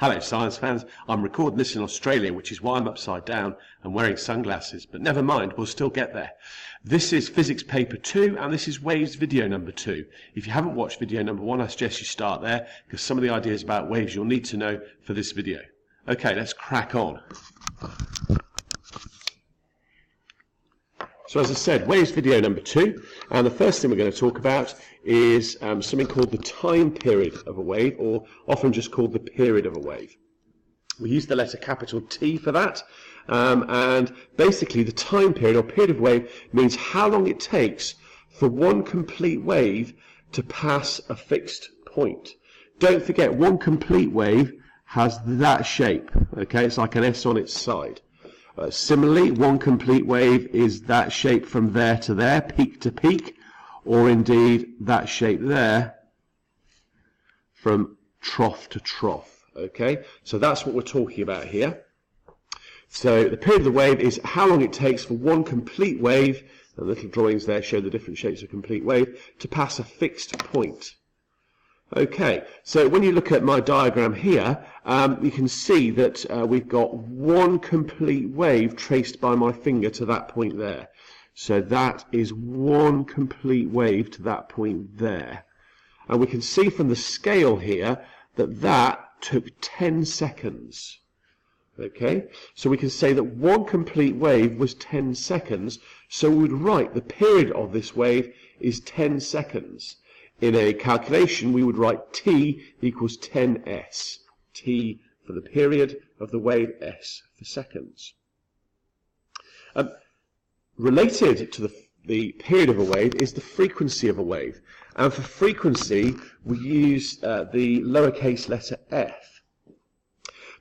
Hello science fans, I'm recording this in Australia, which is why I'm upside down and wearing sunglasses, but never mind, we'll still get there. This is physics paper 2 and this is waves video number 2. If you haven't watched video number 1, I suggest you start there because some of the ideas about waves you'll need to know for this video. Okay, let's crack on. So as I said, waves video number 2, and the first thing we're going to talk about is something called the time period of a wave, or often just called the period of a wave. We use the letter capital T for that, and basically the time period or period of a wave means how long it takes for one complete wave to pass a fixed point. Don't forget, one complete wave has that shape, okay? It's like an S on its side. Similarly, one complete wave is that shape from there to there, peak to peak, or indeed that shape there from trough to trough. Okay, so that's what we're talking about here. So the period of the wave is how long it takes for one complete wave, and the little drawings there show the different shapes of complete wave, to pass a fixed point. Okay, so when you look at my diagram here, you can see that we've got one complete wave traced by my finger to that point there. So that is one complete wave to that point there. And we can see from the scale here that that took 10 seconds. Okay, so we can say that one complete wave was 10 seconds, so we would write the period of this wave is 10 seconds. In a calculation, we would write T equals 10s. T for the period of the wave, S for seconds. Related to the period of a wave is the frequency of a wave. And for frequency, we use the lowercase letter f.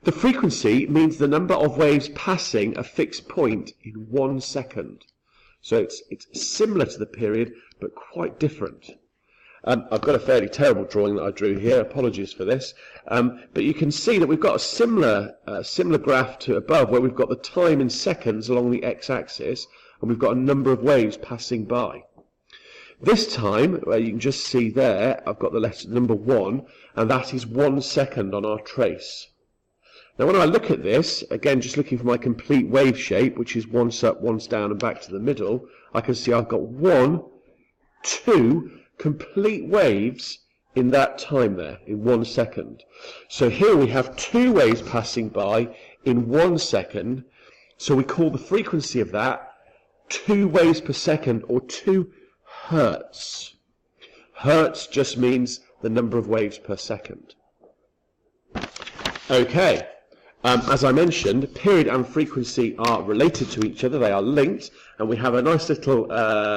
The frequency means the number of waves passing a fixed point in 1 second. So it's similar to the period, but quite different. I've got a fairly terrible drawing that I drew here, apologies for this, but you can see that we've got a similar graph to above where we've got the time in seconds along the x-axis and we've got a number of waves passing by. This time, where you can just see there, I've got the letter number 1 and that is 1 second on our trace. Now when I look at this, again just looking for my complete wave shape, which is once up, once down and back to the middle, I can see I've got 1, 2 complete waves in that time there, in 1 second. So here we have 2 waves passing by in 1 second, so we call the frequency of that 2 waves per second, or 2 hertz. Hertz just means the number of waves per second. Okay. As I mentioned, period and frequency are related to each other, they are linked, and we have a nice little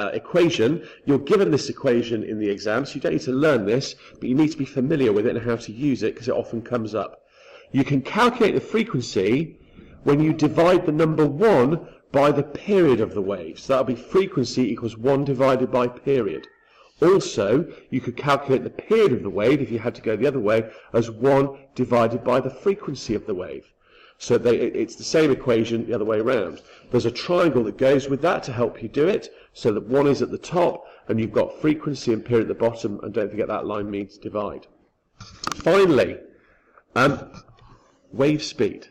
equation. You're given this equation in the exam, so you don't need to learn this, but you need to be familiar with it and how to use it, because it often comes up. You can calculate the frequency when you divide the number 1 by the period of the wave. So that'll be frequency equals 1 divided by period. Also, you could calculate the period of the wave, if you had to go the other way, as 1 divided by the frequency of the wave. So it's the same equation the other way around. There's a triangle that goes with that to help you do it, so that 1 is at the top, and you've got frequency and period at the bottom, and don't forget that line means divide. Finally, wave speed.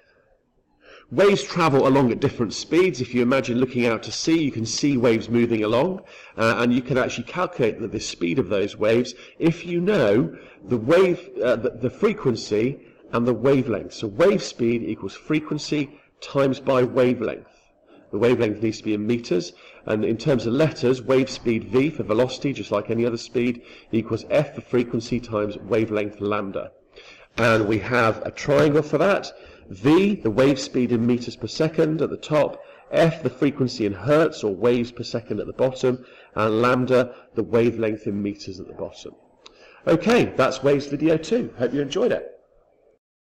Waves travel along at different speeds. If you imagine looking out to sea, you can see waves moving along, and you can actually calculate the speed of those waves if you know the frequency and the wavelength. So wave speed equals frequency times by wavelength. The wavelength needs to be in meters, and in terms of letters, wave speed v for velocity, just like any other speed, equals f for frequency times wavelength lambda. And we have a triangle for that. V, the wave speed in meters per second at the top, f, the frequency in hertz or waves per second at the bottom, and lambda, the wavelength in meters at the bottom. Okay, that's waves video 2. Hope you enjoyed it.